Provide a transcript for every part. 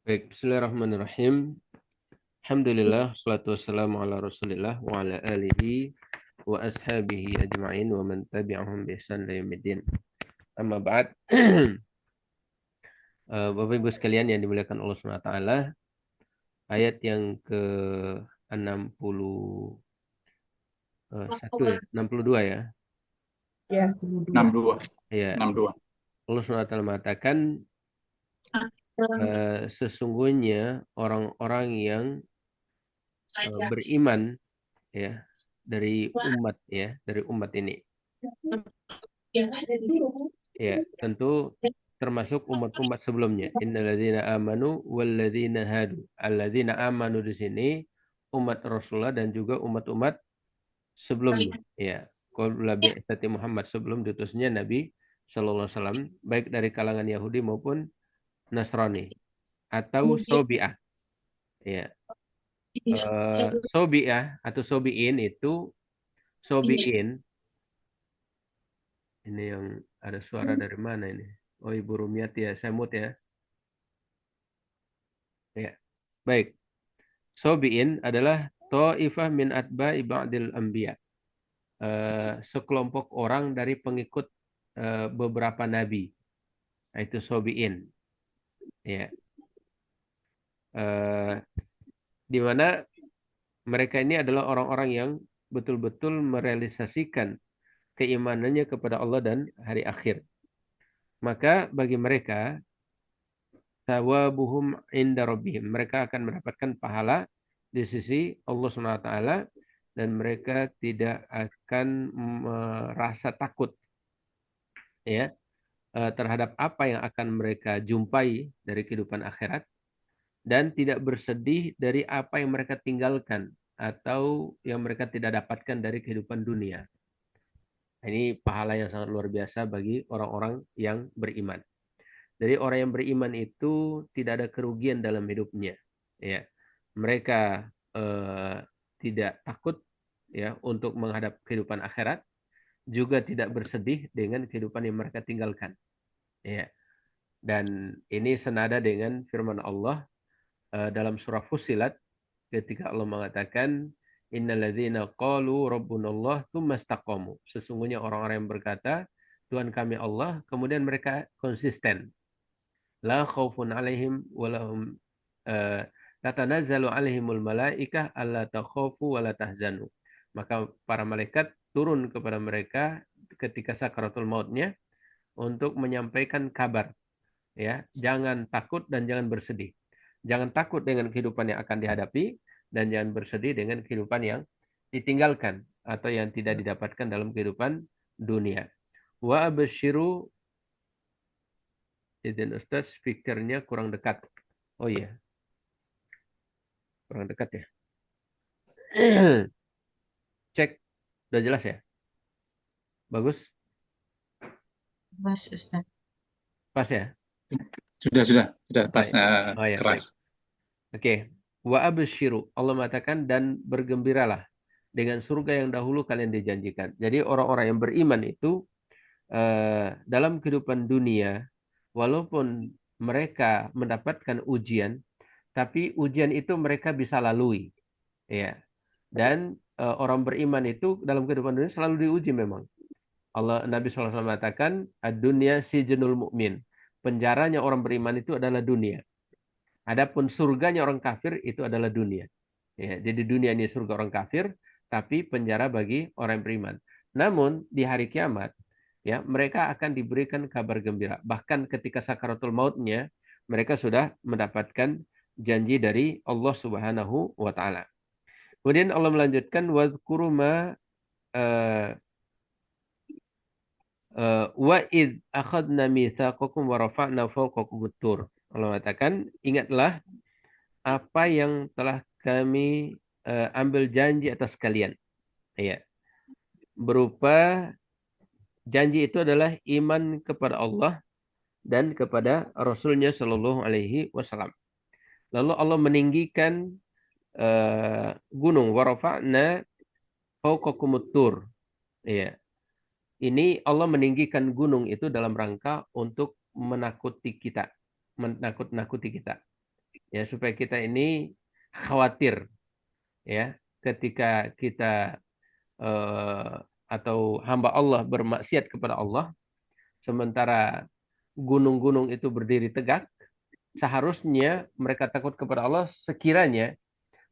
Baik, bismillahirrahmanirrahim. Alhamdulillah, salatu wassalamu ala rasulillah wa ala alihi wa ashabihi ajma'in wa man tabi'ahum bi ihsan ila yaumiddin. Amma ba'd. Bapak Ibu sekalian yang dimuliakan Allah Subhanahu wa taala, ayat yang ke-61 ya, 62 ya. Ya, 62. Ya, 62. Allah Subhanahu wa taala mengatakan sesungguhnya orang-orang yang beriman ya dari umat ini. Ya, tentu termasuk umat-umat sebelumnya. Innalladzina amanu walladzina hadu. Alladzina amanu di sini umat Rasulullah dan juga umat-umat sebelumnya. Ya, qabla bi'tsati Muhammad, sebelum diutusnya Nabi sallallahu alaihi wasallam, baik dari kalangan Yahudi maupun Nasrani atau Sobi'ah. Ya. Sobi'ah atau Sobi'in itu Sobi'in ini yang ada suara dari mana ini? Oh, Ibu Rumiati ya, saya mute ya. Ya. Baik. Sobi'in adalah ta'ifah min atba'i ba'dil anbiya. Sekelompok orang dari pengikut beberapa nabi. Itu sobi'in. Ya. Di mana mereka ini adalah orang-orang yang betul-betul merealisasikan keimanannya kepada Allah dan hari akhir. Maka bagi mereka thawabuhum inda rabbihim. Mereka akan mendapatkan pahala di sisi Allah Subhanahu wa taala dan mereka tidak akan merasa takut ya terhadap apa yang akan mereka jumpai dari kehidupan akhirat dan tidak bersedih dari apa yang mereka tinggalkan atau yang mereka tidak dapatkan dari kehidupan dunia. Ini pahala yang sangat luar biasa bagi orang-orang yang beriman. Jadi orang yang beriman itu tidak ada kerugian dalam hidupnya. Ya, mereka tidak takut ya untuk menghadap kehidupan akhirat, juga tidak bersedih dengan kehidupan yang mereka tinggalkan. Ya, dan ini senada dengan firman Allah dalam surah Fussilat ketika Allah mengatakan innalladzina qalu rabbunallah tsumma istaqamu. Sesungguhnya orang-orang yang berkata Tuhan kami Allah, kemudian mereka konsisten. La khaufun alaihim walahum tatanazzalu alaihimul malaikah alla takhafu wa la tahzanu. Maka para malaikat turun kepada mereka ketika sakaratul mautnya untuk menyampaikan kabar ya, jangan takut dan jangan bersedih. Jangan takut dengan kehidupan yang akan dihadapi dan jangan bersedih dengan kehidupan yang ditinggalkan atau yang tidak didapatkan dalam kehidupan dunia. Wa absyiru. Izin Ustaz, speakernya kurang dekat. Oh iya, kurang dekat ya. Cek, udah jelas ya? Bagus? Mas Ustaz. Pas ya? Sudah pas Baik. Oh ya, baik. keras. Oke. Wa absyiru. Allah mengatakan dan bergembiralah dengan surga yang dahulu kalian dijanjikan. Jadi orang-orang yang beriman itu dalam kehidupan dunia, walaupun mereka mendapatkan ujian, tapi ujian itu mereka bisa lalui. Ya. Dan orang beriman itu dalam kehidupan dunia selalu diuji memang. Nabi SAW mengatakan, ad-dunya sijnul mu'min. Penjaranya orang beriman itu adalah dunia. Adapun surganya orang kafir itu adalah dunia. Ya, jadi dunia ini surga orang kafir, tapi penjara bagi orang yang beriman. Namun di hari kiamat, ya mereka akan diberikan kabar gembira. Bahkan ketika sakaratul mautnya, mereka sudah mendapatkan janji dari Allah Subhanahu wa taala. Kemudian Allah melanjutkan wadhkuru ma wa id akhadna mitsaqakum wa rafa'na fawqakum tur. Allah mengatakan, ingatlah apa yang telah kami ambil janji atas kalian. Ya. Berupa janji itu adalah iman kepada Allah dan kepada Rasulnya Shallallahu Alaihi Wasallam. Lalu Allah meninggikan gunung warafa'na fawqakumut tur. Ya. Ini Allah meninggikan gunung itu dalam rangka untuk menakut-nakuti kita. ya, supaya kita ini khawatir, ya, ketika kita atau hamba Allah bermaksiat kepada Allah, sementara gunung-gunung itu berdiri tegak, seharusnya mereka takut kepada Allah sekiranya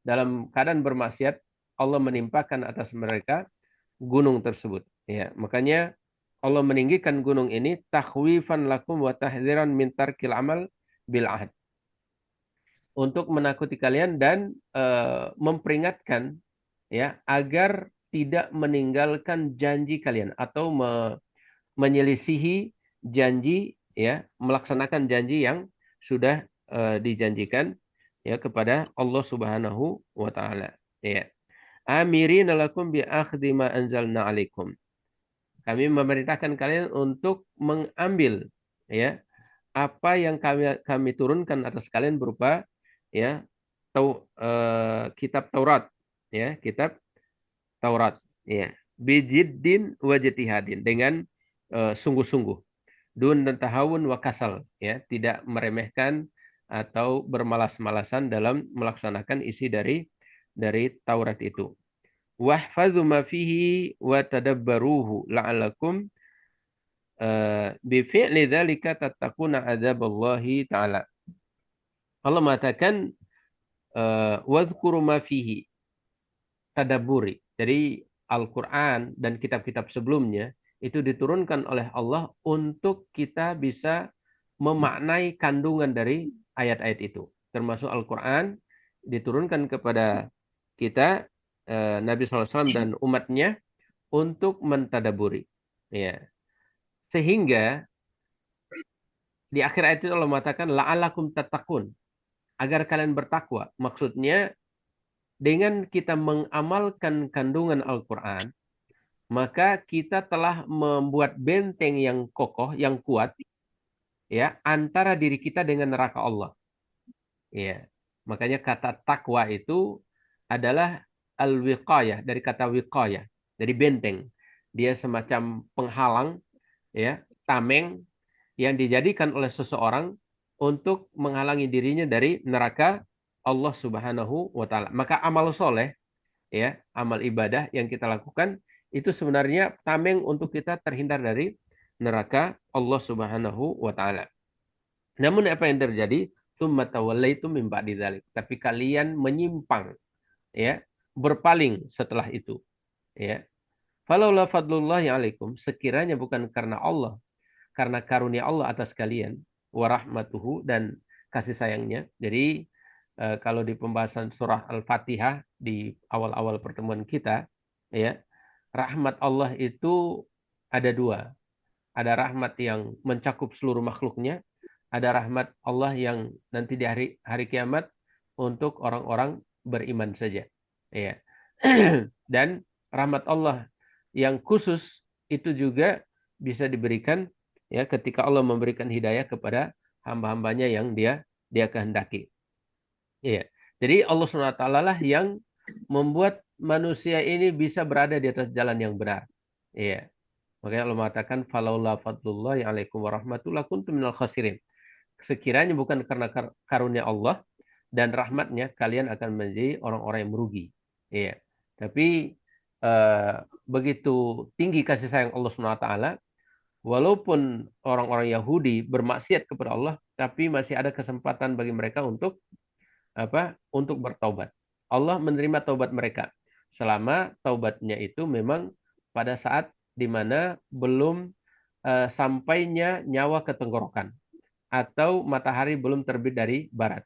dalam keadaan bermaksiat Allah menimpakan atas mereka gunung tersebut. Ya, makanya Allah meninggikan gunung ini takhwifan lakum wa tahdziran min tarkil amal bil ahd. Untuk menakuti kalian dan memperingatkan, ya, agar tidak meninggalkan janji kalian atau menyelisihi janji, ya, melaksanakan janji yang sudah dijanjikan, ya, kepada Allah Subhanahu wa taala, ya. Amirin lakum bi akhdhi ma anzalna alaikum. Kami memerintahkan kalian untuk mengambil, ya, apa yang kami turunkan atas kalian berupa, ya, kitab Taurat, ya, kitab Taurat, ya, bijiddin wa jitihadin, dengan sungguh-sungguh, dun dan tahawun wa kasal, ya, tidak meremehkan atau bermalas-malasan dalam melaksanakan isi dari Taurat itu. Wahfadzu ma fihi wa tadabbaruhu la'allakum bi fi'li dzalika tattaquna adzaballahi ta'ala. Allah mengatakan wadhkuru ma fihi, tadabburi. Jadi Al-Qur'an dan kitab-kitab sebelumnya itu diturunkan oleh Allah untuk kita bisa memaknai kandungan dari ayat-ayat itu. Termasuk Al-Quran diturunkan kepada kita, Nabi SAW dan umatnya, untuk mentadaburi. Ya. Sehingga di akhir ayat itu Allah mengatakan la'alakum tattaqun, agar kalian bertakwa. Maksudnya dengan kita mengamalkan kandungan Al-Quran, maka kita telah membuat benteng yang kokoh, yang kuat, ya, antara diri kita dengan neraka Allah. Ya. Makanya kata takwa itu adalah al-wiqayah, dari kata wiqayah, dari benteng. Dia semacam penghalang, ya, tameng yang dijadikan oleh seseorang untuk menghalangi dirinya dari neraka Allah Subhanahu wa taala. Maka amal soleh, ya, amal ibadah yang kita lakukan itu sebenarnya tameng untuk kita terhindar dari neraka Allah Subhanahu wa taala. Namun apa yang terjadi? Tsumma tawallaitum min ba'di dzalik. Tapi kalian menyimpang, ya, berpaling setelah itu, ya. Falaula fadlullahi alaikum, sekiranya bukan karena Allah, karena karunia Allah atas kalian, wa rahmatuhu, dan kasih sayangnya. Jadi kalau di pembahasan surah Al-Fatihah di awal-awal pertemuan kita, ya, rahmat Allah itu ada dua. Ada rahmat yang mencakup seluruh makhluknya, ada rahmat Allah yang nanti di hari kiamat untuk orang-orang beriman saja. Ya. Dan rahmat Allah yang khusus itu juga bisa diberikan, ya, ketika Allah memberikan hidayah kepada hamba-hambanya yang dia kehendaki. Ya. Jadi Allah SWT lah yang membuat manusia ini bisa berada di atas jalan yang benar. Ya. Makanya Allah mengatakan falaula fadlullahi alaikum warahmatullahi kuntum minal khasirin. Sekiranya bukan karena karunia Allah dan rahmatnya, kalian akan menjadi orang-orang yang merugi. Iya. Tapi begitu tinggi kasih sayang Allah SWT, walaupun orang-orang Yahudi bermaksiat kepada Allah, tapi masih ada kesempatan bagi mereka untuk apa? Untuk bertaubat. Allah menerima taubat mereka selama taubatnya itu memang pada saat di mana belum sampainya nyawa ke tenggorokan, atau matahari belum terbit dari barat.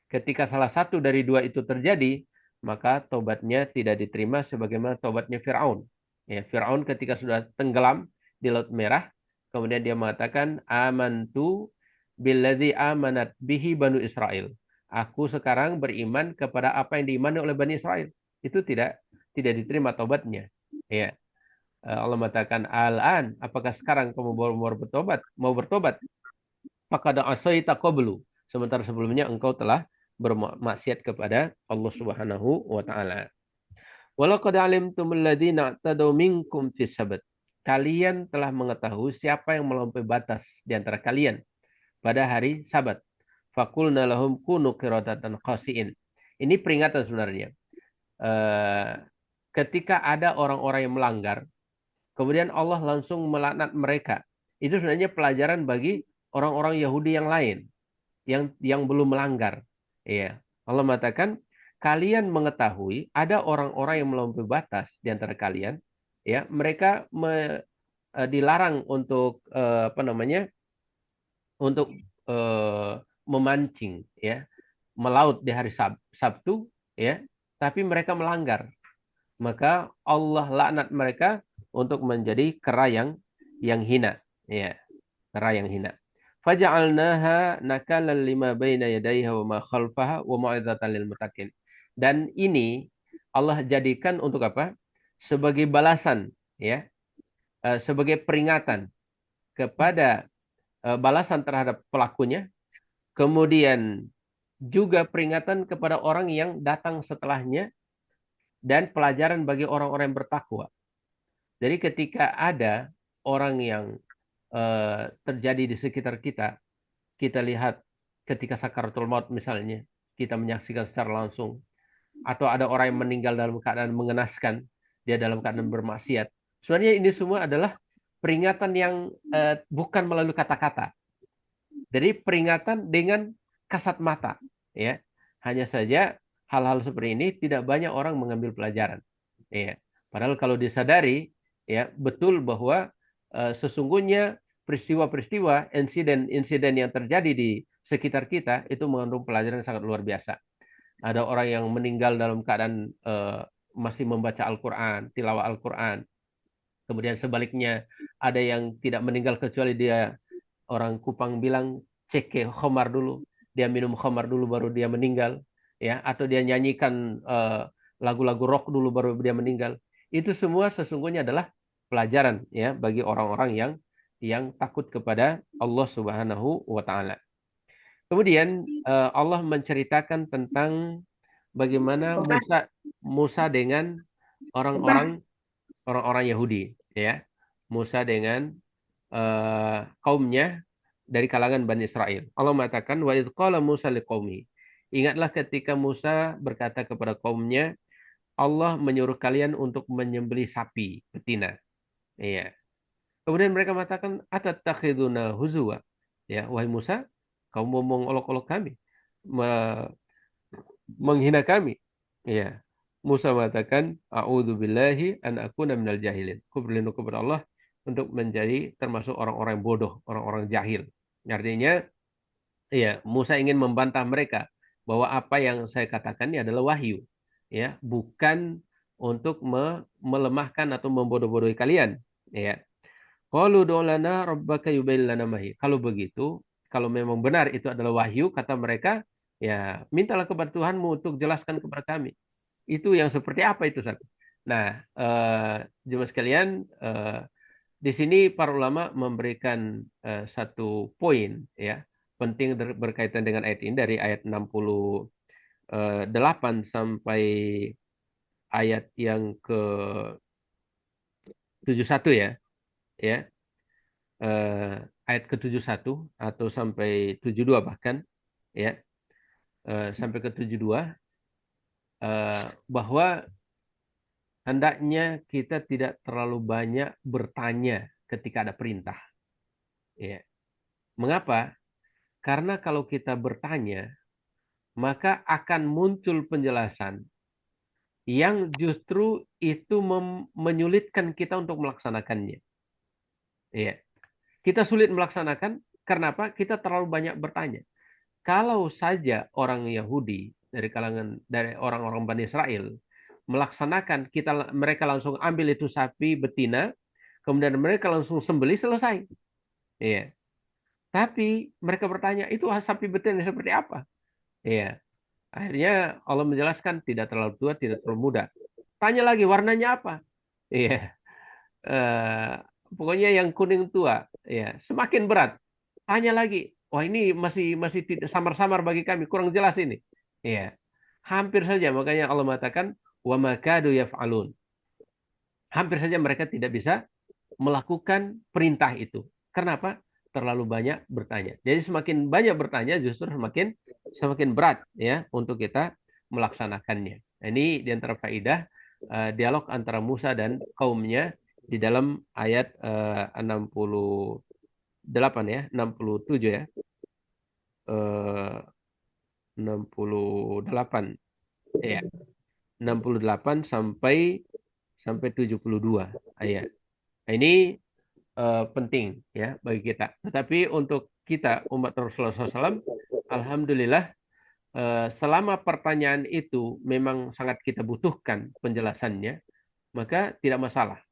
Ketika salah satu dari dua itu terjadi, maka taubatnya tidak diterima sebagaimana taubatnya Firaun. Ya, Firaun ketika sudah tenggelam di Laut Merah, kemudian dia mengatakan amantu billadzi amanat bihi banu Israel. Aku sekarang beriman kepada apa yang diimani oleh Bani Israel. Itu tidak diterima taubatnya. Ya. Allah mengatakan al-an, apakah sekarang kamu mau bertobat? Mau bertobat? Faqad asaita qablu. Sementara sebelumnya engkau telah bermaksiat kepada Allah Subhanahu wa taala. Walaqad alimtumul ladzina tadaw minkum fis sabt. Kalian telah mengetahui siapa yang melampaui batas di antara kalian pada hari Sabat. Faqulna lahum kunu qiradatan khasi'in. Ini peringatan sebenarnya. Eh, Ketika ada orang-orang yang melanggar, kemudian Allah langsung melaknat mereka. Itu sebenarnya pelajaran bagi orang-orang Yahudi yang lain yang belum melanggar. Iya. Allah mengatakan, kalian mengetahui ada orang-orang yang melampaui batas di antara kalian, ya, mereka dilarang untuk apa namanya? Untuk eh, memancing, ya, melaut di hari Sabtu, ya, tapi mereka melanggar. Maka Allah laknat mereka untuk menjadi kera yang hina, ya, kera yang hina. Faja'alnaha nakalan lima baina yadayha wa ma khalfaha wa mau'izatan lil muttaqin. Dan ini Allah jadikan untuk apa? Sebagai balasan, ya, sebagai peringatan kepada balasan terhadap pelakunya, kemudian juga peringatan kepada orang yang datang setelahnya dan pelajaran bagi orang-orang yang bertakwa. Jadi ketika ada orang yang terjadi di sekitar kita, kita lihat ketika sakaratul maut misalnya, kita menyaksikan secara langsung, atau ada orang yang meninggal dalam keadaan mengenaskan, dia dalam keadaan bermaksiat. Sebenarnya ini semua adalah peringatan yang bukan melalui kata-kata. Jadi peringatan dengan kasat mata, ya. Hanya saja hal-hal seperti ini tidak banyak orang mengambil pelajaran, ya. Padahal kalau disadari, ya, betul bahwa sesungguhnya peristiwa-peristiwa, insiden-insiden yang terjadi di sekitar kita itu mengandung pelajaran yang sangat luar biasa. Ada orang yang meninggal dalam keadaan masih membaca Al-Quran, tilawah Al-Quran. Kemudian sebaliknya ada yang tidak meninggal kecuali dia, orang Kupang bilang, ceke khamar dulu, dia minum khamar dulu baru dia meninggal, ya, atau dia nyanyikan lagu-lagu rock dulu baru dia meninggal. Itu semua sesungguhnya adalah pelajaran, ya, bagi orang-orang yang takut kepada Allah Subhanahu wa taala. Kemudian Allah menceritakan tentang bagaimana Musa Musa dengan orang-orang orang-orang Yahudi, ya. Musa dengan kaumnya dari kalangan Bani Israel. Allah mengatakan, wa idh qala Musa liqaumi. Ingatlah ketika Musa berkata kepada kaumnya, Allah menyuruh kalian untuk menyembelih sapi betina. Iya. Kemudian mereka mengatakan, atatakhiduna huzwa. Ya, wahai Musa, kamu mau mengolok-olok kami, menghina kami. Iya. Musa mengatakan, a'udzubillahi an akuna minal jahilin. Aku berlindung kepada Allah untuk menjadi termasuk orang-orang bodoh, orang-orang jahil. Artinya, iya, Musa ingin membantah mereka bahwa apa yang saya katakan ini adalah wahyu, ya, bukan untuk melemahkan atau membodoh-bodohi kalian, ya. Qalu ud'u lana rabbaka yubayyin lana ma hi. Kalau begitu, kalau memang benar itu adalah wahyu, kata mereka, ya, mintalah kepada Tuhanmu untuk jelaskan kepada kami. Itu yang seperti apa itu, Ustaz? Nah, jemaah sekalian, di sini para ulama memberikan satu poin, ya, penting berkaitan dengan ayat ini dari ayat 68 sampai ayat yang ke 71, ya, ya. Ayat ke-71 atau sampai 72 bahkan, ya. Sampai ke 72, bahwa hendaknya kita tidak terlalu banyak bertanya ketika ada perintah, ya. Mengapa? Karena kalau kita bertanya, maka akan muncul penjelasan yang justru itu menyulitkan kita untuk melaksanakannya. Ya. Kita sulit melaksanakan karena apa? Kita terlalu banyak bertanya. Kalau saja orang Yahudi dari orang-orang Bani Israel melaksanakan, mereka langsung ambil itu sapi betina, kemudian mereka langsung sembelih, selesai. Iya. Tapi mereka bertanya, itu sapi betina seperti apa? Iya. Akhirnya Allah menjelaskan, tidak terlalu tua, tidak terlalu muda. Tanya lagi, warnanya apa? Iya. Eh, Pokoknya yang kuning tua. Iya. Semakin berat. Tanya lagi. Wah, ini masih masih tidak samar-samar bagi kami, kurang jelas ini. Iya. Hampir saja, makanya Allah mengatakan, wa makadu yaf'alun. Hampir saja mereka tidak bisa melakukan perintah itu. Kenapa? terlalu banyak bertanya. Jadi semakin banyak bertanya justru semakin berat ya untuk kita melaksanakannya. Ini di antara faidah dialog antara Musa dan kaumnya di dalam ayat 68 ya, 67 ya. 68 ya. 68 sampai 72 ayat. Ini penting ya bagi kita. Tetapi untuk kita umat Rasulullah SAW, alhamdulillah selama pertanyaan itu memang sangat kita butuhkan penjelasannya, maka tidak masalah.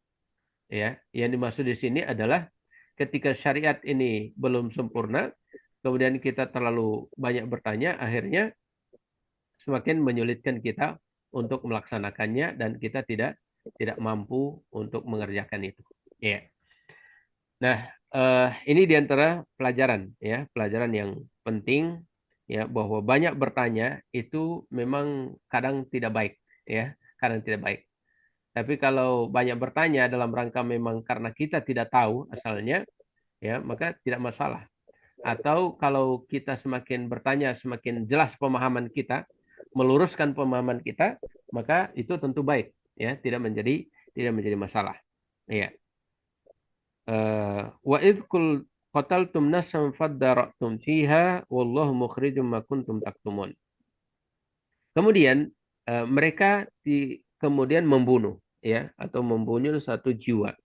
Ya, yang dimaksud di sini adalah ketika syariat ini belum sempurna, kemudian kita terlalu banyak bertanya, akhirnya semakin menyulitkan kita untuk melaksanakannya dan kita tidak mampu untuk mengerjakan itu. Ya. Nah, ini diantara pelajaran ya, pelajaran yang penting ya bahwa banyak bertanya itu memang kadang tidak baik ya, kadang tidak baik. Tapi kalau banyak bertanya dalam rangka memang karena kita tidak tahu asalnya ya, maka tidak masalah. Atau kalau kita semakin bertanya, semakin jelas pemahaman kita, meluruskan pemahaman kita, maka itu tentu baik ya, tidak menjadi masalah. Ya. Wa idh qataltum nafsan fadara'tum fiha wallahu mukhrijum ma kuntum taktumun. Kemudian mereka kemudian membunuh ya atau membunuh satu jiwa.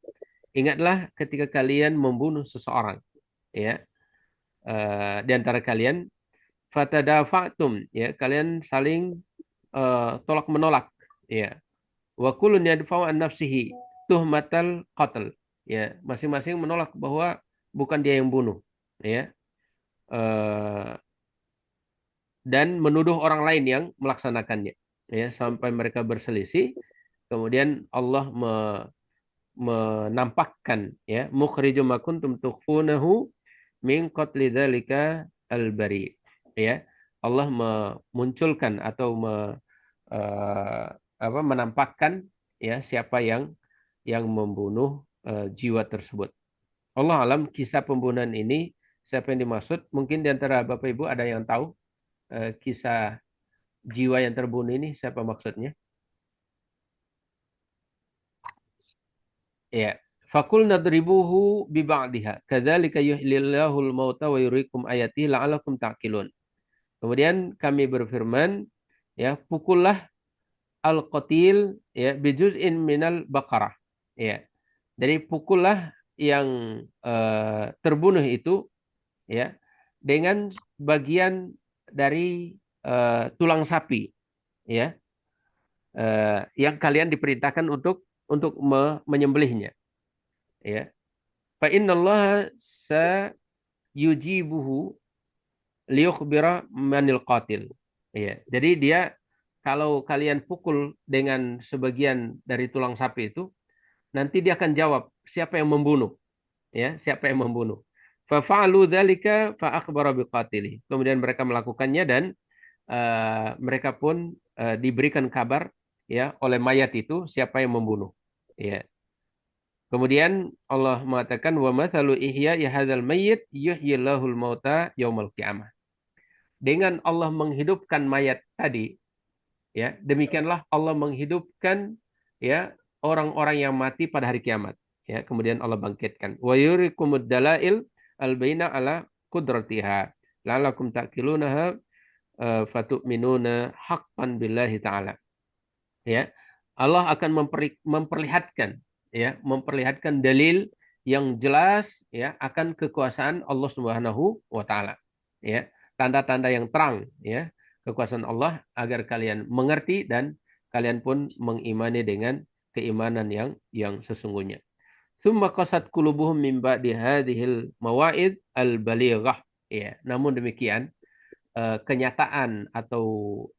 Ingatlah ketika kalian membunuh seseorang ya di antara kalian fatadafa'tum ya kalian saling tolak menolak ya wa kullun yadfa'u an nafsihi tuhmatal qatl ya masing-masing menolak bahwa bukan dia yang bunuh ya Eh, dan menuduh orang lain yang melaksanakannya ya sampai mereka berselisih kemudian Allah menampakkan ya mukhrijum ma kuntum tukhfunahu min qatli dzalika al-bari ya Allah memunculkan atau eh, menampakkan ya siapa yang membunuh jiwa tersebut. Allah alam kisah pembunuhan ini siapa yang dimaksud? Mungkin di antara Bapak Ibu ada yang tahu kisah jiwa yang terbunuh ini siapa maksudnya? Ya. Fakul nadribuhu bi ba'diha. Kadzalika yuhyilillahul mauta wa yuriikum ayatihi la'allakum ta'qilun. Kemudian kami berfirman, ya, pukullah al-qatil ya bijuz'in minal baqarah. Ya. Jadi pukullah yang terbunuh itu ya dengan bagian dari tulang sapi ya yang kalian diperintahkan untuk menyembelihnya ya fa innallaha sayujibuhu liyukhbira manil qatil ya jadi dia kalau kalian pukul dengan sebagian dari tulang sapi itu nanti dia akan jawab siapa yang membunuh ya siapa yang membunuh fa fa'alu dzalika fa akhbara biqatili kemudian mereka melakukannya dan mereka pun diberikan kabar ya oleh mayat itu siapa yang membunuh ya kemudian Allah mengatakan wa mathalu ihya ya hadzal mayyit yuhyillahul mauta yaumal qiyamah dengan Allah menghidupkan mayat tadi ya demikianlah Allah menghidupkan ya orang-orang yang mati pada hari kiamat ya kemudian Allah bangkitkan wa yurikumud dalail albaina ala qudratiha la'allakum ta'qilunaha fatu'minuna haqqan billahi ta'ala ya Allah akan memperlihatkan dalil yang jelas ya akan kekuasaan Allah Subhanahu wa taala ya tanda-tanda yang terang ya kekuasaan Allah agar kalian mengerti dan kalian pun mengimani dengan keimanan yang sesungguhnya. Tsumma qasat qulubuhum min ba'di hadhil mawa'id al-balighah. Ya, namun demikian kenyataan atau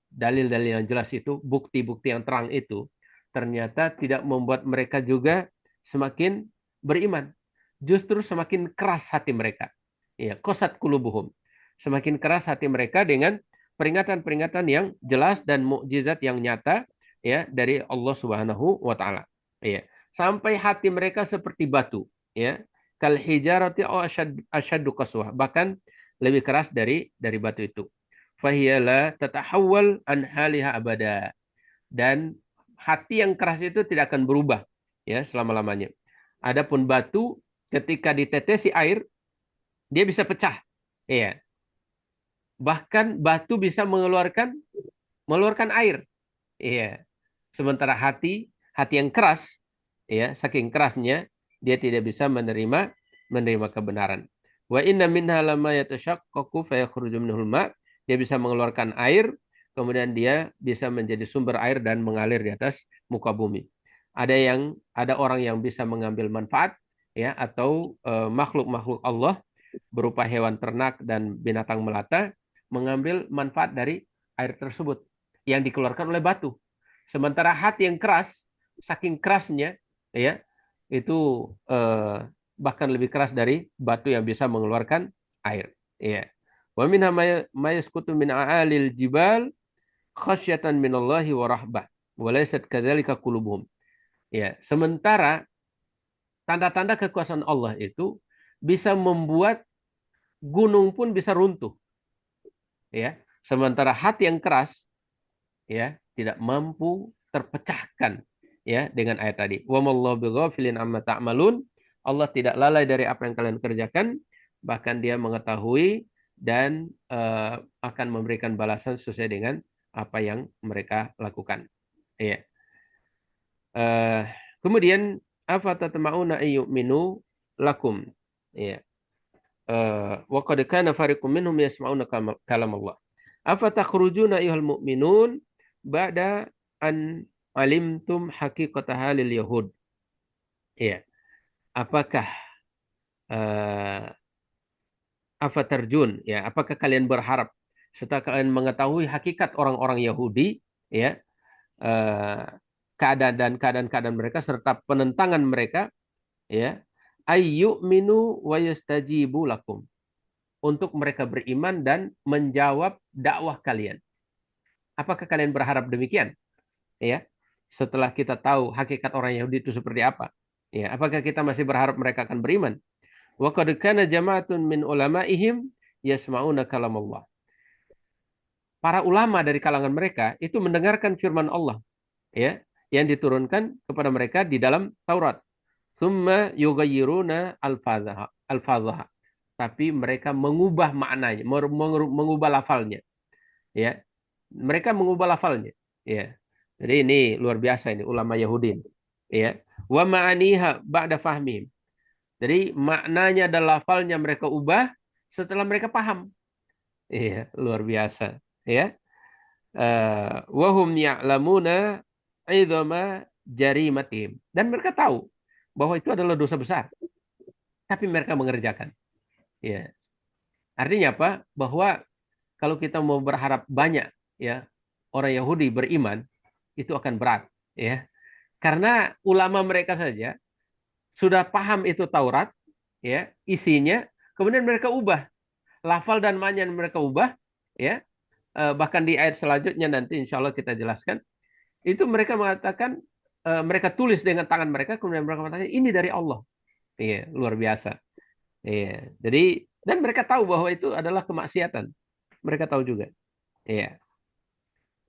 dalil-dalil yang jelas itu, bukti-bukti yang terang itu ternyata tidak membuat mereka juga semakin beriman. Justru semakin keras hati mereka. Ya, qasat qulubuhum. Semakin keras hati mereka dengan peringatan-peringatan yang jelas dan mukjizat yang nyata ya dari Allah Subhanahu wa taala. Ya. Sampai hati mereka seperti batu, ya. kal hijarati aw asyaddu qaswah, bahkan lebih keras dari batu itu. Fahiyala tatahawwal an haliha abada. Dan hati yang keras itu tidak akan berubah ya selama-lamanya. Adapun batu ketika ditetesi air dia bisa pecah. Iya. Bahkan batu bisa mengeluarkan air. Iya. Sementara hati yang keras, ya, saking kerasnya dia tidak bisa menerima kebenaran. Wa inna minha lama yatashaqqaqu fa yakhruju minhul ma'. Dia bisa mengeluarkan air, kemudian dia bisa menjadi sumber air dan mengalir di atas muka bumi. Ada orang yang bisa mengambil manfaat ya atau makhluk-makhluk Allah berupa hewan ternak dan binatang melata mengambil manfaat dari air tersebut yang dikeluarkan oleh batu. Sementara hati yang keras, saking kerasnya, ya, itu bahkan lebih keras dari batu yang bisa mengeluarkan air. Ya. Wa minha ma yasqutu min a'alil jibal khasyatan minallahi wa rahbah. Wa laysat kadzalika qulubuhum. Ya, sementara tanda-tanda kekuasaan Allah itu bisa membuat gunung pun bisa runtuh, ya. Sementara hati yang keras, ya, tidak mampu terpecahkan, ya, dengan ayat tadi. Wa mallahu bighafilin amma ta'malun. Allah tidak lalai dari apa yang kalian kerjakan, bahkan Dia mengetahui dan akan memberikan balasan sesuai dengan apa yang mereka lakukan. Ya. Eh, Kemudian apa tatma'una ayyuminu lakum. Ya. Wa qad kana fariqum minhum yasma'una kalam Allah. Afa takhrujuna ayyuhal mu'minun ba'da an alimtum haqiqata halil yahud. Iya. Apakah uh, apa terjun ya? Apakah kalian berharap setelah kalian mengetahui hakikat orang-orang Yahudi ya, uh, keadaan dan keadaan mereka serta penentangan mereka ya, ayyuminu wa yastajibu lakum, untuk mereka beriman dan menjawab dakwah kalian. Apakah kalian berharap demikian? Ya, setelah kita tahu hakikat orang Yahudi itu seperti apa, ya, apakah kita masih berharap mereka akan beriman? Wa qad kana jama'atun min ulama'ihim yasma'una kalam Allah. Para ulama dari kalangan mereka itu mendengarkan firman Allah, ya, yang diturunkan kepada mereka di dalam Taurat. Tsumma yughayyiruna alfazaha. Tapi mereka mengubah maknanya, mengubah lafalnya, ya. Mereka mengubah lafalnya, ya. Jadi ini luar biasa ini ulama Yahudi, ya. Wa ma'aniha ba'da fahmihim. Jadi maknanya dan lafalnya mereka ubah setelah mereka paham. Iya, luar biasa, ya. Wa hum ya'lamuna idhama jarimatihim. Dan mereka tahu bahwa itu adalah dosa besar, tapi mereka mengerjakan. Ya. Artinya apa? Bahwa kalau kita mau berharap banyak ya orang Yahudi beriman, itu akan berat, ya. Karena ulama mereka saja sudah paham itu Taurat, ya, isinya, kemudian mereka ubah lafal dan makna mereka ubah, ya. Bahkan di ayat selanjutnya nanti insya Allah kita jelaskan, itu mereka mengatakan mereka tulis dengan tangan mereka, kemudian mereka mengatakan ini dari Allah. Iya, luar biasa. Iya. Jadi dan mereka tahu bahwa itu adalah kemaksiatan. Mereka tahu juga. Iya.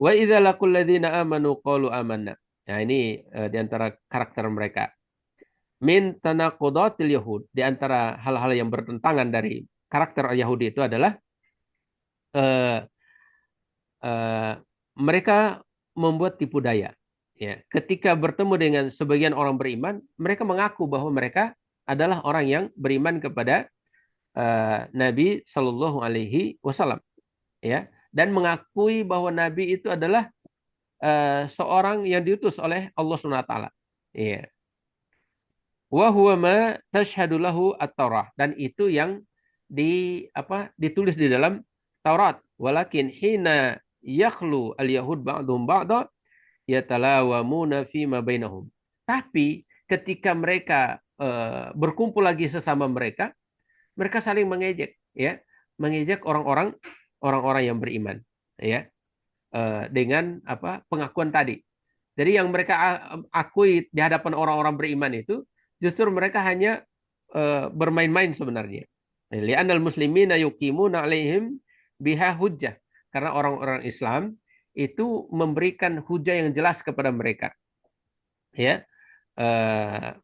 Wa idza laqul ladzina amanu qalu amanna. Nah, ini di antara karakter mereka. Min tanaqudatil yahud, di antara hal-hal yang bertentangan dari karakter Yahudi itu adalah eh, eh, mereka membuat tipu daya. Ya, ketika bertemu dengan sebagian orang beriman, mereka mengaku bahwa mereka adalah orang yang beriman kepada Nabi Shallallahu Alaihi Wasallam, ya, dan mengakui bahwa Nabi itu adalah seorang yang diutus oleh Allah Subhanahu Wa Taala. Ya. Wa huwa ma tashhadu lahu at-Taurah, dan itu yang ditulis di dalam Taurat. Walakin hina yakhlu al-yahud ba'dhum ba'dha yatalawamuna fima bainahum. Tapi ketika mereka berkumpul lagi sesama mereka, mereka saling mengejek, ya, mengejek orang-orang yang beriman, ya, dengan pengakuan tadi. Jadi yang mereka akui di hadapan orang-orang beriman itu justru mereka hanya bermain-main sebenarnya. Li'anal muslimina yuqimuna 'alaihim biha hujjah. Karena orang-orang Islam itu memberikan hujah yang jelas kepada mereka, ya,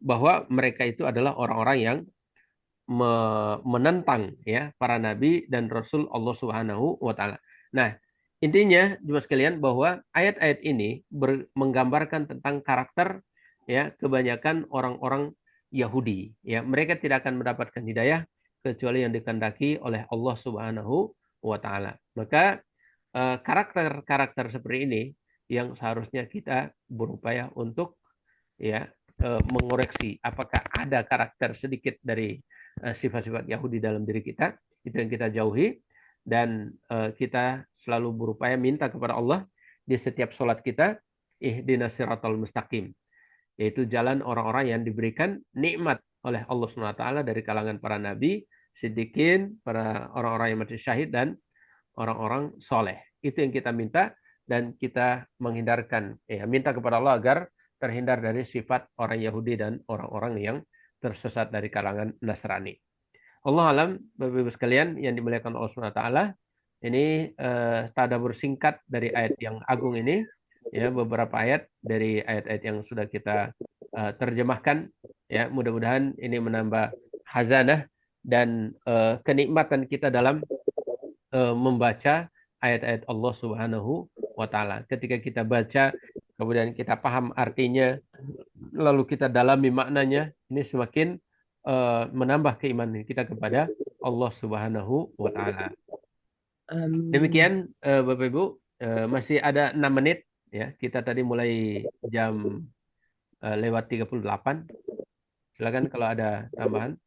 bahwa mereka itu adalah orang-orang yang menentang ya para nabi dan rasul Allah Subhanahu wa taala. Nah, intinya jemaah sekalian bahwa ayat-ayat ini menggambarkan tentang karakter ya kebanyakan orang-orang Yahudi ya. Mereka tidak akan mendapatkan hidayah kecuali yang dikehendaki oleh Allah Subhanahu wa taala. Maka karakter-karakter seperti ini yang seharusnya kita berupaya untuk ya mengoreksi apakah ada karakter sedikit dari sifat-sifat Yahudi dalam diri kita, itu yang kita jauhi, dan kita selalu berupaya minta kepada Allah di setiap sholat kita, ihdinas siratal mustaqim, yaitu jalan orang-orang yang diberikan nikmat oleh Allah SWT dari kalangan para nabi, siddiqin, para orang-orang yang mati syahid, dan orang-orang soleh. Itu yang kita minta, dan kita menghindarkan, minta kepada Allah agar terhindar dari sifat orang Yahudi dan orang-orang yang tersesat dari kalangan Nasrani. Allah alam, Bapak-Ibu sekalian yang dimuliakan Allah SWT, ini tadabbur singkat dari ayat yang agung ini, ya, beberapa ayat dari ayat-ayat yang sudah kita terjemahkan, ya, mudah-mudahan ini menambah hazanah dan kenikmatan kita dalam membaca ayat-ayat Allah Subhanahu wa taala. Ketika kita baca, kemudian kita paham artinya, lalu kita dalami maknanya, ini semakin menambah keimanan kita kepada Allah Subhanahu wa taala. Demikian Bapak Ibu, masih ada 6 menit ya. Kita tadi mulai jam lewat 38. Silakan kalau ada tambahan.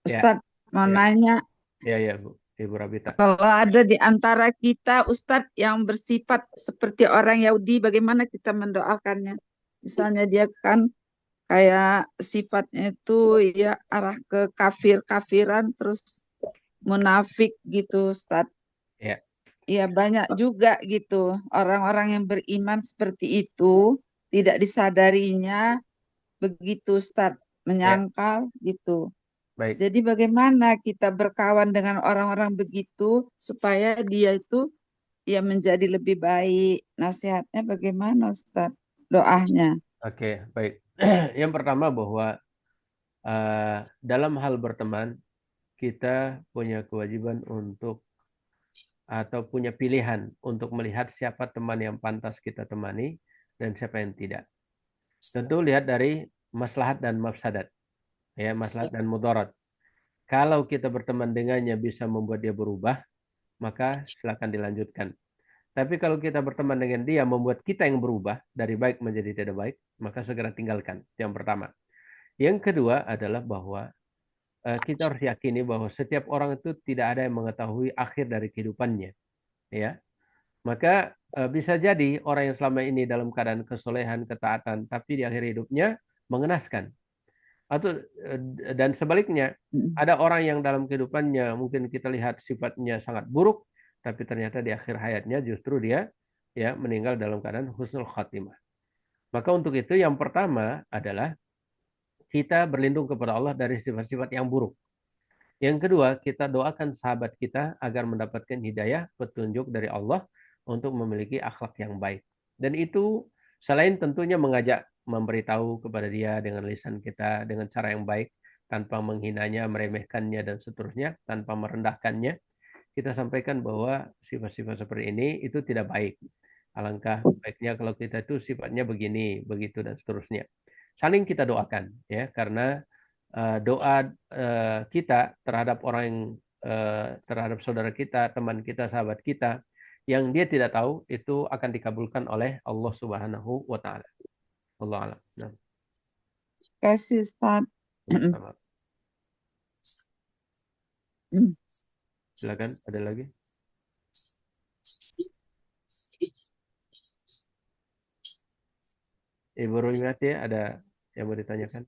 Ustaz, mau nanya. Ya, Bu. Ibu Rabita. Kalau ada di antara kita Ustadz yang bersifat seperti orang Yahudi, bagaimana kita mendoakannya? Misalnya dia kan kayak sifatnya itu ya arah ke kafir-kafiran, terus munafik gitu Ustadz. Ya. Ya banyak juga gitu orang-orang yang beriman seperti itu, tidak disadarinya begitu Ustadz, menyangkal gitu. Baik. Jadi bagaimana kita berkawan dengan orang-orang begitu supaya dia itu ya menjadi lebih baik. Nasihatnya bagaimana Ustaz? Doanya. Oke, baik. Yang pertama bahwa dalam hal berteman, kita punya kewajiban untuk atau punya pilihan untuk melihat siapa teman yang pantas kita temani dan siapa yang tidak. Tentu lihat dari maslahat dan mafsadat. Ya, maslahat dan mudarat. Kalau kita berteman dengannya bisa membuat dia berubah, maka silakan dilanjutkan. Tapi kalau kita berteman dengan dia membuat kita yang berubah dari baik menjadi tidak baik, maka segera tinggalkan. Yang pertama. Yang kedua adalah bahwa kita harus yakini bahwa setiap orang itu tidak ada yang mengetahui akhir dari kehidupannya. Ya, maka bisa jadi orang yang selama ini dalam keadaan kesolehan, ketaatan, tapi di akhir hidupnya mengenaskan. Atau dan sebaliknya, ada orang yang dalam kehidupannya mungkin kita lihat sifatnya sangat buruk, tapi ternyata di akhir hayatnya justru dia ya meninggal dalam keadaan husnul khatimah. Maka untuk itu yang pertama adalah kita berlindung kepada Allah dari sifat-sifat yang buruk. Yang kedua, kita doakan sahabat kita agar mendapatkan hidayah, petunjuk dari Allah untuk memiliki akhlak yang baik. Dan itu selain tentunya mengajak, memberitahu kepada dia dengan lisan kita, dengan cara yang baik, tanpa menghinanya, meremehkannya, dan seterusnya, tanpa merendahkannya, kita sampaikan bahwa sifat-sifat seperti ini itu tidak baik. Alangkah baiknya kalau kita itu sifatnya begini, begitu, dan seterusnya. Saling kita doakan, ya, karena doa kita terhadap orang yang terhadap saudara kita, teman kita, sahabat kita yang dia tidak tahu itu akan dikabulkan oleh Allah Subhanahu wa taala. Allah a'lam. Nah. Kasih Ustaz. Silakan, ada lagi? Ibu Rumiati ada yang mau ditanyakan?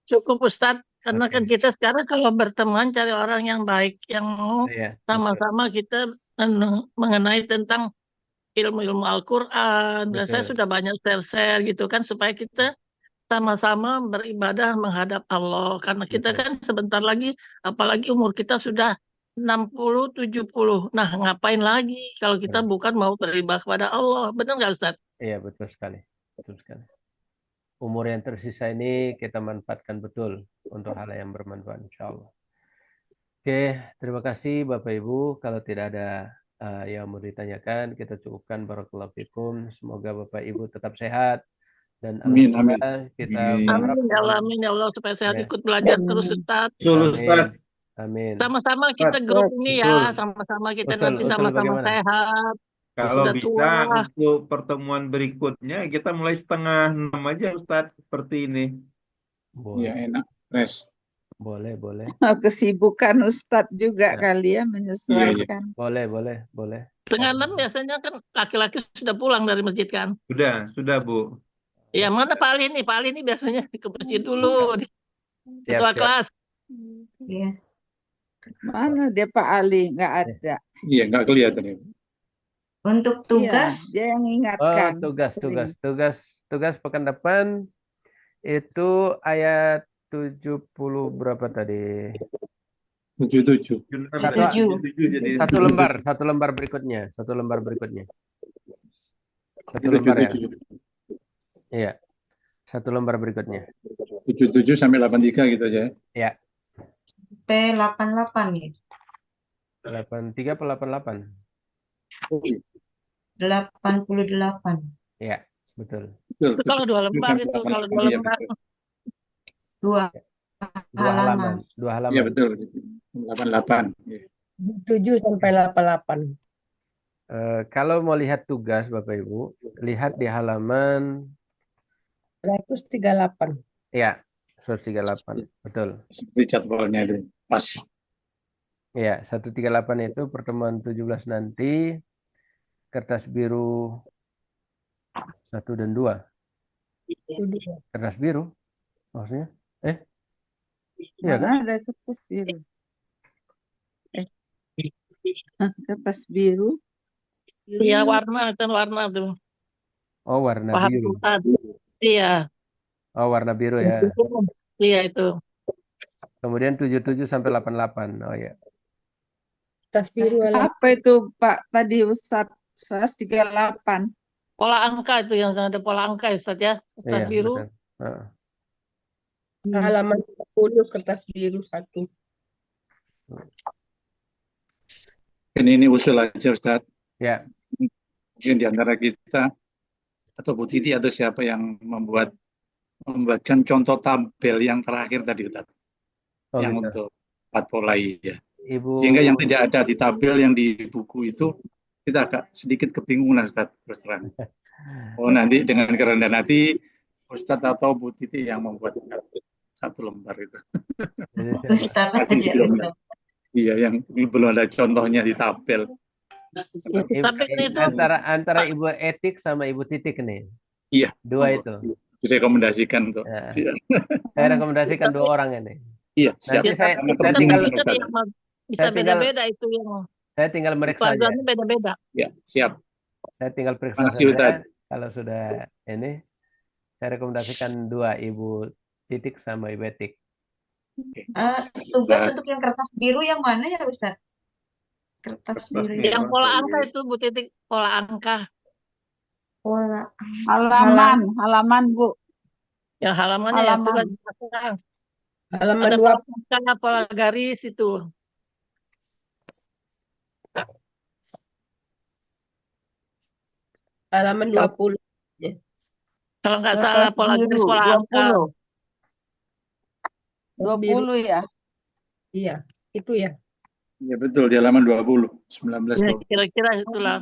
Cukup Ustaz. Karena Oke. kan kita sekarang kalau berteman cari orang yang baik, yang mau Iya, betul. sama-sama kita mengenai tentang ilmu-ilmu Al-Quran. Dan saya Betul. sudah banyak share-share gitu kan supaya kita sama-sama beribadah menghadap Allah. Karena kita Betul. kan sebentar lagi, apalagi umur kita sudah 60, 70. Nah, ngapain lagi kalau kita Betul. bukan mau beribadah kepada Allah? Benar nggak Ustaz? Iya, betul sekali. Betul sekali. Umur yang tersisa ini kita manfaatkan betul untuk hal yang bermanfaat, insya Allah. Oke, terima kasih Bapak Ibu. Kalau tidak ada yang mau ditanyakan, kita cukupkan. Barakallahu fikum. Semoga Bapak Ibu tetap sehat. Dan Amin, amin. alhamdulillah kita Amin. berharap Amin ya Allah, amin ya Allah supaya sehat ya. ikut belajar terus Ustaz. Betul, Ustaz. Amin. Amin. Sama-sama kita Ustaz, grup ini ya, usul. sama-sama kita Usul, nanti usul sama-sama bagaimana? sehat. Kalau Sudah bisa tua. untuk pertemuan berikutnya kita mulai 5:30 aja Ustadz seperti ini. Ya, Boleh, enak. Res. boleh, boleh. Kesibukan Ustadz juga Ya. kali ya Iya, iya. menyesuaikan. Boleh, boleh, boleh. Setengah 6 biasanya kan laki-laki sudah pulang dari masjid kan. Sudah Bu. Ya mana Pak Ali nih? Pak Ali nih biasanya ke masjid dulu. Siap, Ketua siap. kelas. Iya. Mana dia Pak Ali? Nggak ada. Iya, nggak kelihatan ya. Untuk Iya, tugas, dia yang Oh, ingatkan. tugas pekan depan itu ayat 70 berapa tadi? 77. 7 jadi Satu lembar berikutnya. Satu lembar berikutnya. Satu lembar ya. 77. Iya. Satu lembar berikutnya. 77 sampai 83 gitu aja. Ya. P88 ya. 83 atau 88? 88. Ya, betul. Betul. Itu kalau 2 lembar sampai itu, kalau 88, 2 iya, lembar. betul. Dua Dua halaman. Dua Iya, halaman. betul. 88. Iya. 7 sampai 88. Kalau mau lihat tugas Bapak Ibu, lihat di halaman 138. ya 138. Betul. Seperti jadwalnya itu. Pas. Ya, 138 itu pertemuan 17 nanti kertas biru 1 dan 2. Kertas biru maksudnya? Iya kan? Mana ada kertas biru? Kertas biru. Iya, warna tuh. Oh, warna Paham biru. Ustaz. Iya. Oh, warna biru ya. Iya itu. Kemudian 77 sampai 88. Oh ya. Tas biru halaman Apa itu Pak tadi Ustadz? 138. Pola angka itu yang ada pola angka Ustaz ya. Ustaz Iya, biru. betul. Heeh. halaman 10 kertas biru 1. Ini usul aja Ustaz. Ya, Mungkin di antara kita atau Bu Titi atau siapa yang membuatkan contoh tabel yang terakhir tadi Ustaz. oh Yang gitu. untuk 4 pola ya. Ibu Sehingga yang tidak ada di tabel yang di buku itu kita agak sedikit kebingungan Ustaz terus terang. Oh nanti dengan kerendahan hati Ustadz atau Bu Titi yang membuat satu lembar itu. Jadi, Ustaz Masih aja belum. Ustaz. Iya yang belum ada contohnya di tabel. Tapi kan itu antara Ibu Etik sama Ibu Titik nih. Iya. Dua itu. Direkomendasikan untuk. Ya. Saya rekomendasikan 2 orang ini. Iya siap. Nanti saya Sama tinggal teman-teman, Ustaz. bisa saya tinggal- beda-beda itu yang saya tinggal meriksa aja. pelajarannya beda-beda. Ya siap. Saya tinggal periksa Makasih, saja. Ustaz. Kalau sudah ini, saya rekomendasikan 2, Ibu Titik sama Ibu Etik. Tugas untuk yang kertas biru yang mana ya Ustaz? Kertas biru Yang pola angka itu Bu Titik, pola angka. pola Halaman Bu. Yang halamannya yang Halaman. sudah dipasang. Halaman Ada 2 pola angka, pola garis itu. halaman 20. Kalau nggak salah pola garis, pola angka. 20 ya. Iya, itu ya. Iya betul di halaman 20, 19 Ya, 20. kira-kira itulah.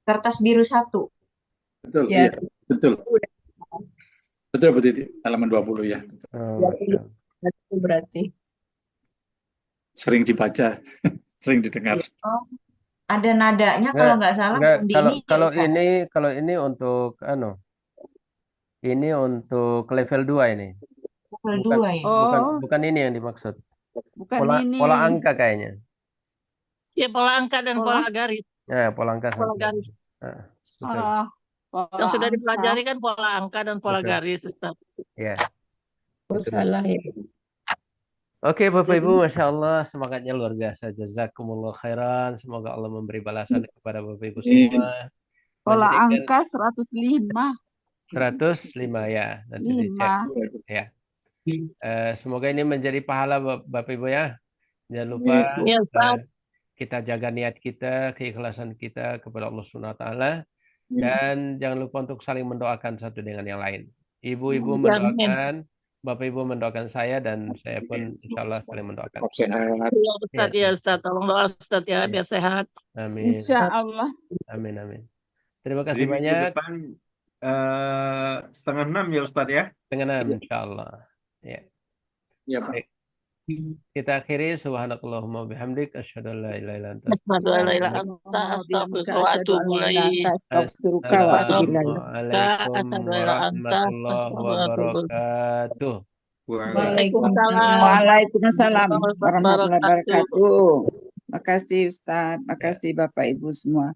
kertas biru 1. Betul. Ya. Iya, betul. Betul Bu Titi halaman 20 ya. Betul. Oh, betul. Itu berarti. Sering dibaca, sering didengar. Ada nadanya Nggak, kalau nggak salah Enggak, Bunda kalau ini ya, kalau Ustaz. ini untuk ini untuk level 2 ini. Level Bukan, 2 ya. Oh, bukan ini yang dimaksud. bukan ini. Pola angka kayaknya. Ya, pola angka dan Pola. pola garis. Nah, pola angka Pola satu. garis. Nah, betul. Ah, Yang pola sudah angka. dipelajari kan pola angka dan pola Betul. garis, Ustaz. Ya, Oh, betul. salah ya. Oke, Bapak Jadi, Ibu, Masya Allah, semangatnya luar biasa. Jazakumullah khairan. Semoga Allah memberi balasan kepada Bapak Ibu semua. pola Menjadikan angka 105. 105 ya, nanti dicek. 5. Ya. Semoga ini menjadi pahala Bapak Ibu ya. Jangan lupa Ya, Ustaz. kita jaga niat kita, keikhlasan kita kepada Allah Subhanahu wa taala, dan jangan lupa untuk saling mendoakan satu dengan yang lain. Ibu-ibu Amin. mendoakan, Bapak Ibu mendoakan saya, dan saya pun insya Allah saling mendoakan. Tetap sehat. Ya, Ustaz, Ya. ya, Ustaz. Tolong doa, Ustaz, ya, biar sehat. Amin. Insya Allah. Amin, amin. Terima Jadi kasih minggu banyak. depan 5:30 ya Ustadz ya. Dengan insya Allah. Ya. Ya, Pak. Baik. Kita akhiri subhanakallahumma bihamdik asyhadu an la ilaha illa anta Asyhadu an la ilaha illa anta, astaghfiruka wa atubu ilaik. Assalamualaikum warahmatullahi wabarakatuh. Waalaikumsalam. Waalaikumsalam warahmatullahi warahmatullahi wabarakatuh. wabarakatuh. Makasih Ustaz, makasih Bapak Ibu semua.